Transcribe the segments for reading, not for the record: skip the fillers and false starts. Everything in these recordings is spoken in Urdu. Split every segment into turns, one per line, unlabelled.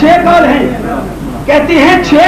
6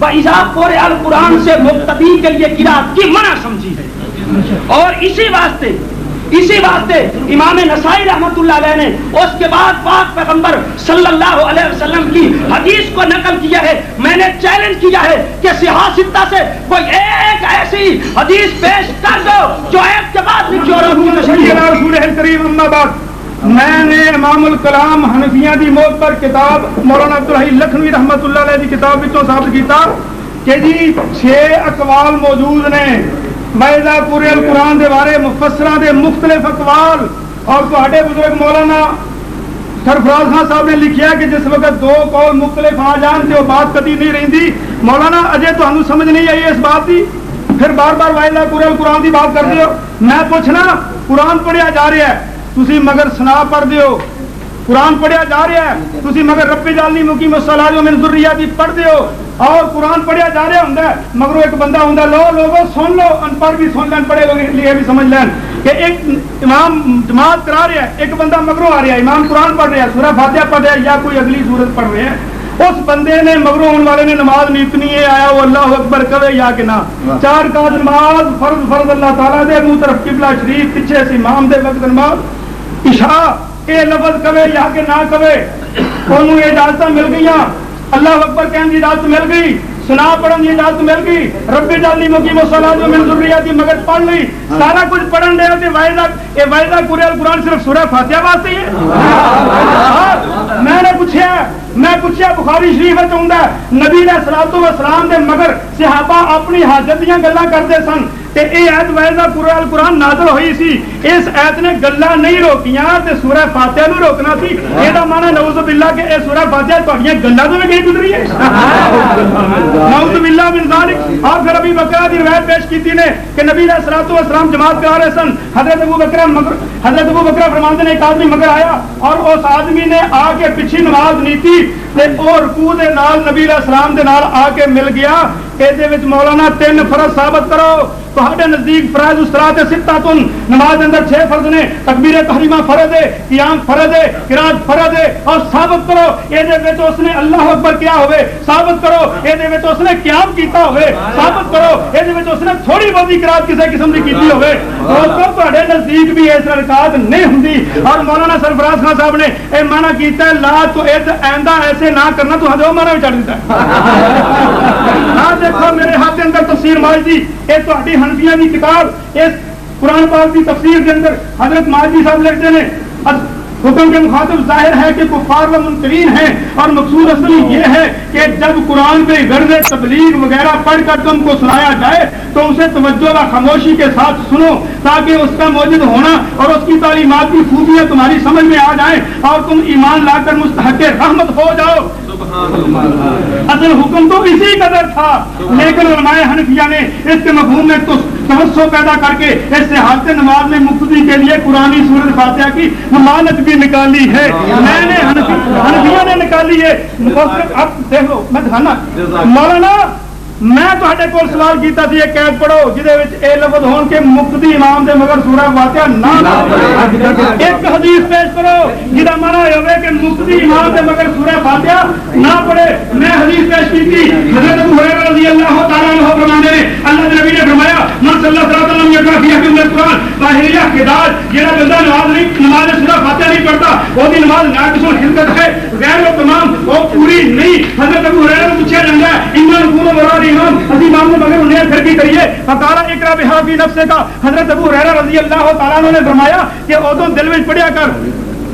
وَإِذَا قُرِئَ القرآن سے مقتدی کے لیے قرات کی منع سمجھی ہے. اور اسی واسطے امام نسائی رحمۃ اللہ علیہ نے اس کے بعد پاک پیغمبر صلی اللہ علیہ وسلم کی حدیث کو نقل کیا ہے. میں نے چیلنج کیا ہے کہ صحاح ستہ سے کوئی ایک ایسی حدیث پیش کر دو جو ایک کے بعد لکھی اور
رسول کریم. اما بعد میں نے امام الکلام حنفیہ دی موت پر کتاب مولانا عبدالحی لکھنوی رحمت اللہ علیہ دی کتاب وچوں ثابت کیتا کہ جی 6 اقوال موجود نے وَإِذَا قُرِئَ القرآن دے بارے مفسراں دے مختلف اقوال. اور تہاڈے بزرگ مولانا سرفراز خان صاحب نے لکھیا کہ جس وقت 2 قول مختلف آ جان تے وہ بات کدی نہیں رہندی. مولانا اجے تانوں سمجھ نہیں آئی اس بات دی، پھر بار بار وَإِذَا قُرِئَ القرآن دی بات کردے ہو. میں پوچھنا قرآن پڑھیا جا رہا ہے تسی مگر سنا پڑھ دیو، قرآن پڑھیا جا رہا ہے تسی مگر رب اجعلنی مقیم الصلاۃ ومن ذریتی پڑھ دیو، اور قرآن پڑھیا جا رہا ہوں مگر ایک بندہ ہوں لوگوں سن لو، ان پڑھ بھی سن لین، پڑھے لوگ لیے بھی سمجھ لین کہ ایک امام جماعت کرا رہا ہے، ایک بندہ مگروں آ رہا ہے، امام قرآن پڑھ رہا ہے، سورہ فاتحہ پڑھ رہا ہے یا کوئی اگلی سورت پڑھ رہے ہیں. اس بندے نے مگروں ہونے والے نے نماز نہیں اتنی ہے، آیا وہ اللہ اکبر کہے یا کہ نہ. 4 کا نماز فرض اللہ تعالیٰ دے منہ طرف قبلہ شریف پیچھے سے امام دے وقت نماز عشاء اے لفظ کہے یا کہ نہ کہے انہوں اجازت مل گئی، اللہ اکبر کہنے کی اجازت مل گئی، سنا پڑھن کی اجازت مل گئی، رب اجعلنی مقیم الصلاۃ ومن ذریتی مگر پڑھ لی، سارا کچھ پڑھن دیا تے وَإِذَا قُرِئَ القرآن صرف سورہ فاتحہ واسطے ہی ہے. میں پوچھیا بخاری شریف وچ ہوندا نبی علیہ الصلوۃ والسلام دے مگر صحابہ اپنی حاجت دیاں گلاں کردے سن تے اے ایت وَإِذَا قُرِئَ القرآن نازل ہوئی سی، اس ایت نے گلاں نہیں روکیاں تے سورہ فاتحہ نو روکنا سی. اے دا معنی نعوذ باللہ کہ اے سورہ فاتحہ تہاڈیاں گلاں تو نہیں گزری ہے. نعوذ باللہ من ذالک. اور پھر ابھی بکرہ دی روایت پیش کیتی نے کہ نبی علیہ الصلوۃ والسلام جماعت کرا رہے سن، حضرت ابو بکر فرماتے نے ایک آدمی مگر آیا اور اس آدمی نے آ کے پیچھے نماز نہیں تھی تے او رکوع دے نال نبی علیہ السلام دے نال آ کے مل گیا. دے وچ مولانا 3 فرض ثابت کرو. تہاڈے نزدیک فرائض الصلاۃ 6 نماز اندر 6 فرض نے، تکبیر تحریمہ فرض ہے، قیام فرض ہے، قرات فرض ہے. اور ثابت کرو اے دے وچ اس نے اللہ اکبر کیا ہوئے، ثابت کرو اے دے وچ اس نے قیام کیتا ہوئے، ثابت کرو اے دے وچ اس نے تھوڑی بہت قرات کسی قسم دی کیتی ہوئے. دوستو تہاڈے نزدیک بھی اس رکعت نہیں ہوندی. اور مولانا سرفراز خان صاحب نے اے معنی کیتا ہے لا تو آئندہ ایسے نہ کرنا، تو ہجو معنی چڑھ دیتا ہے. دیکھو میرے ہاتھ کے اندر تفسیر ماجدی، یہ تہاڈی حنفیہ کی کتاب، اس قرآن پاک کی تفسیر کے اندر حضرت ماجدی صاحب لکھتے ہیں حکم کے مخاطب ظاہر ہے کہ کفار و منکرین ہیں، اور مقصود اصلی یہ ہے کہ جب قرآن پہ غرض تبلیغ وغیرہ پڑھ کر تم کو سنایا جائے تو اسے توجہ و خاموشی کے ساتھ سنو تاکہ اس کا موجود ہونا اور اس کی تعلیمات کی خوبیاں تمہاری سمجھ میں آ جائیں اور تم ایمان لا کر مستحق رحمت ہو جاؤ. اصل حکم تو اسی قدر تھا، لیکن علماء حنفیہ نے اس کے مفہوم میں توسع پیدا کر کے اس سے حالت نماز میں مقتدی کے لیے قرآنی سورۃ فاتحہ کی ممانعت بھی نکالی ہے. میں نے حنفیہ نے نکالی ہے. اب دیکھ لو میں دکھانا مولانا، میں تہاڈے کول سوال کیتا سی ایک قید پڑھو جہدے وچ اے لفظ ہون کہ مقتدی امام دے مگر سورہ فاتحہ نہ پڑھے. ایک حدیث پیش کرو جہدا معنی ہوے کہ مقتدی امام دے مگر سورہ فاتحہ نہ پڑھے. میں حدیث پیش کیتی حضرت ابو ہریرہ رضی اللہ تعالی عنہ فرماتے ہیں اللہ کے نبی نے فرمایا من صلی اللہ علیہ وسلم یقرأ فی حکم القرآن ظاہریہ خداج، جہاں بندہ نماز سورہ فاتحہ نہیں پڑھتا وہ دی نماز ناقص و حرکت ہے، غیر و تمام وہ پوری نہیں. حضرت ابو ہریرہ سے پوچھا جاتا ہے ایمان کو مراد امام عظیم امام نے مگر انہیں پھر بھی کریے فقال اقرا بها فی نفسے کا. حضرت ابو ہریرہ رضی اللہ تعالیٰ عنہ نے فرمایا کہ ادو دل میں پڑھیا کر،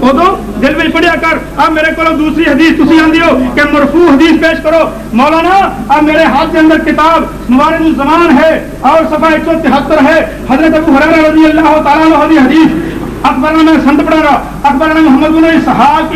ادو دل میں پڑھیا کر. اب میرے کو دوسری حدیث تسی آندی ہو کہ مرفوع حدیث پیش کرو. مولانا اب میرے ہاتھ کے اندر کتاب موارد الزمان ہے اور صفحہ 173 ہے. حضرت ابو ہریرہ رضی اللہ تعالیٰ عنہ کی حدیث اخبرنا میں سند پڑھا رہا اخبرنا محمد بن اسحاق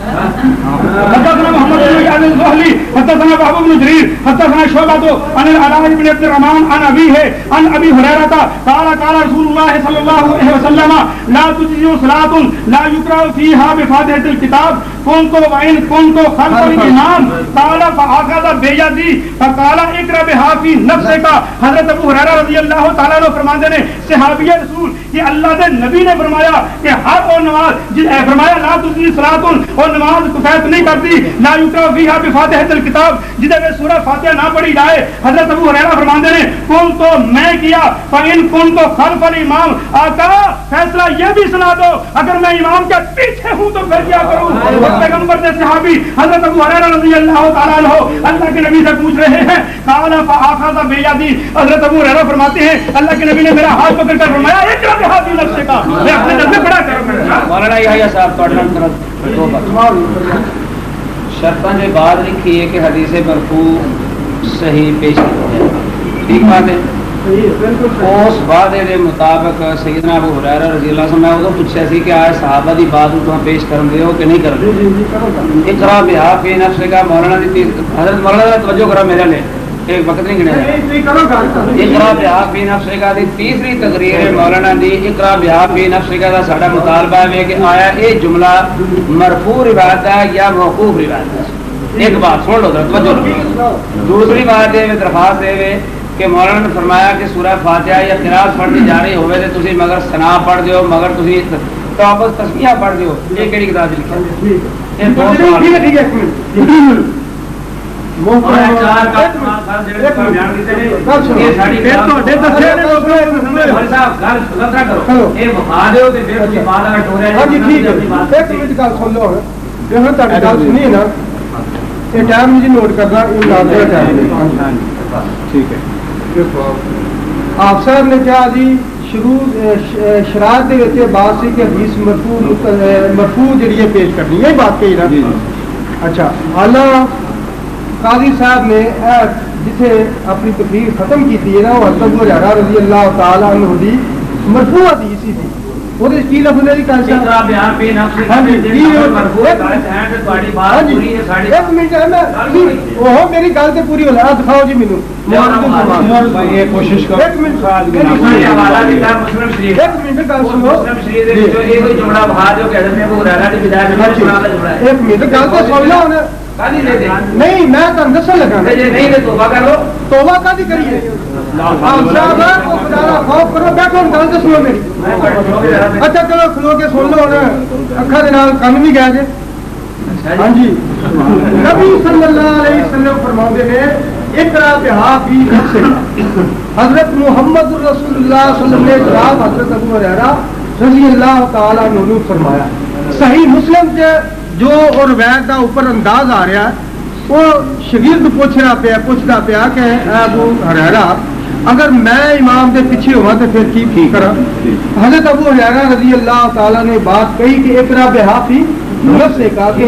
حدثنا محمد بن ابي الزهري حدثنا وهب بن جرير حدثنا شعبة عن العلاء بن عبد الرحمن عن ابيه عن ابي هريرة قال قال رسول الله صلى الله عليه وسلم لا تجزئ صلاة لا يقرأ فيها بفاتحة الكتاب كنت وإن كنت خلف الإمام قال فأخذ بيدي فقال اقرأ بها في نفسك. حضرت ابو ہریرہ رضی اللہ تعالیٰ عنہ فرماتے ہیں صحابی رسول کہ اللہ کے نبی نے فرمایا کہ ہر وہ نماز فرمایا لا تجزئ صلاة اور نماز کفایت نہیں کرتی، لا یقرأ فیہا بفاتحۃ الکتاب، جدے میں سورہ فاتحہ نہ پڑھی جائے۔ حضرت ابو ہریرہ فرماتے ہیں کون تو میں کیا فإن كنت خلف الامام، آقا فیصلہ یہ بھی سنا دو اگر میں امام کے پیچھے ہوں تو پھر کیا کروں؟ اور پیغمبر نے صحابی حضرت ابو ہریرہ رضی اللہ تعالیٰ عنہ اللہ کے نبی سے پوچھ رہے ہیں، قال فآخذ بیدی، حضرت ابو ہریرہ فرماتے ہیں اللہ کے نبی نے میرا ہاتھ پکڑ کر فرمایا اقرأ بہذی نفسک، میں اپنے دل میں پڑھا کروں۔
مولانا یحییٰ صاحب دو شرطاں جو بعد لکھی ہے کہ حدیث مرفوع صحیح پیش کی ہے، ٹھیک بات ہے۔ اس وعدے کے مطابق سیدنا ابو ہریرہ رضی اللہ عنہ میں ادو پوچھا سی کہ آئے صحابہ دی بات تو پیش کرن دے ہو کہ نہیں کرن دے؟ اقرا بہا فی نفسک کا مولانا دی حضرت مولانا توجہ کرو میرے لے، ایک وقت نہیں گنیا۔ اقرا بہا فی نفسک کا دی تیسری تقریر ہے مولانا دی، اقرا بہا فی نفسک کا ساڈا مطالبہ ہے کہ آیا یہ جملہ مرفوع روایت ہے یا موقوف روایت ہے؟ ایک بات سن لو ذرا توجہ۔ دوسری بات یہ درخواست ہے کہ مولانا نے فرمایا کہ سورہ فاتحہ یا قرات پڑھنی جا رہی ہوئے تو تسی مگر ثنا پڑھ دیو، مگر تسی توبہ تسبیح پڑھ دیو، یہ کیڑی کتاب لکھی ہے؟ یہ دو سوال ٹھیک ہے ٹھیک ہے چار کا بیان کیتے ہیں یہ ساڈی تے دسے نے لوگ بھائی صاحب گل غلط نہ کرو، اے بخا دیو تے پھر تسی بعد اگر ٹوریا
ہاں جی ٹھیک ہے ایک منٹ گل سن لو دیکھو تہاڈی گل سنی ہے نا، یہ ٹائم مجھے نوٹ کرنا ان نام کا ٹائم ٹھیک ہے۔ آپ صاحب نے کیا جی شروع شرائط دے وچ بات سی کہ حدیث مرفوع جڑی ہے پیش کرنی ہے، بات کہی نا؟ اچھا اعلیٰ قاضی صاحب نے جتھے اپنی تقریر ختم کی تھی نا وہ حضرت ابو ہریرہ رضی اللہ تعالیٰ عنہ دی مرفوع حدیث ہی تھی، وہ کی لفظ ہے جی کیسا؟ ایک منٹ ہے میں وہ میری گل تو پوری ہو رہا دکھاؤ جی مینوں کوشش کرو ایک منٹ ایک منٹ گل سنو ایک منٹ گل تو سن لو نہیں میں تم دسن لگا توبہ کا کریے خوف کرو بیٹھو گل تو سنو میری اچھا چلو کھلو کے سن لو اکھا دے نال کم بھی گیا جی ہاں جی نبی صلی اللہ علیہ وسلم فرماتے ہیں اقرا بہا فی نفسک، حضرت محمد رسول اللہ صلی اللہ علیہ وسلم نے جناب حضرت ابو ہریرہ رضی اللہ تعالیٰ عنہ فرمایا۔ صحیح مسلم سے جو اور روایت کا اوپر انداز آ رہا ہے وہ شگرد پوچھتا پیا کہ ابو ہریرہ اگر میں امام کے پیچھے ہوا تو پھر کی کرا؟ حضرت ابو ہریرہ رضی اللہ تعالیٰ نے بات کہی کہ اقرا بہا فی نفسک کا کہ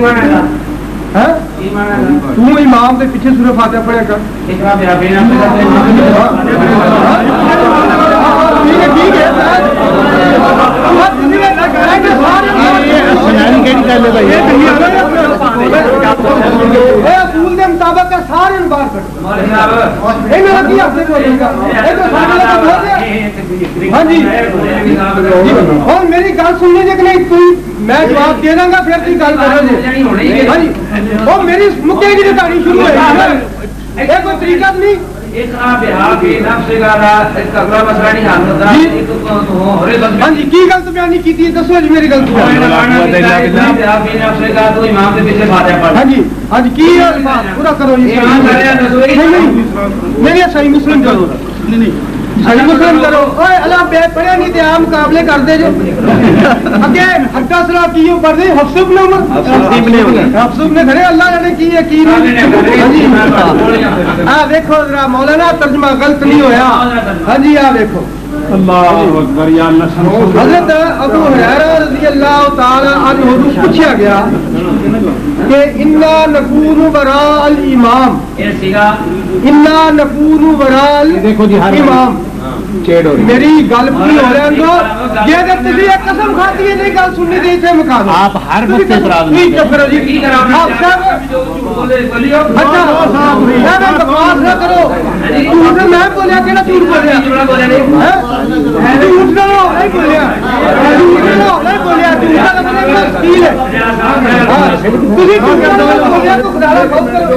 تو امام کے پیچھے سورہ فاتحہ پڑھے کر۔ اصول کے مطابق سارے باہر کر ہاں جی اور میری گل سننے جی کہ نہیں میں جواب دے دوں گا پھر تھی گل کرو جی ہاں جی وہ میری مکے کی کہانی شروع ہوئی یہ کوئی طریقہ نہیں ہاں جی کی گل تو بیان نہیں کی دسو جی میری گل ہاں جی ہاں جی کی پورا کرو میری صحیح مسلم کرو صحیح مسلم کرو اللہ بے پڑھے نہیں تے عام مقابلے کر دے جو اگے حقا سلا کی پڑھ دے حفص ابن عمر حفص ابن کھڑے اللہ جانے کی ہے کی نہیں ہاں دیکھو ذرا مولانا ترجمہ غلط نہیں ہویا ہاں جی آ دیکھو اللہ اکبر یا اللہ حضرت ابو ہریرہ رضی اللہ تعالی عنہ کو پوچھا گیا کہ انا نکون وراء الامام انا نکون وراء الامام میری گل پوری ہو رہا ہے یہ جب تسی ایک قسم کھاتی ہے نہیں گل سننی دی تے مکا دو آپ ہر وقت اعتراض نہیں چپ کرو جی آپ صاحب اچھا میں بکواس نہ کرو جھوٹ میں بولیا کہ نہ جھوٹ بولیا جھوٹ نہ نہیں بولیا جھوٹ نہیں بولیا جھوٹ کا مطلب تفصیل ہے تسی جھوٹ بولیا تو خدا را خوف کرو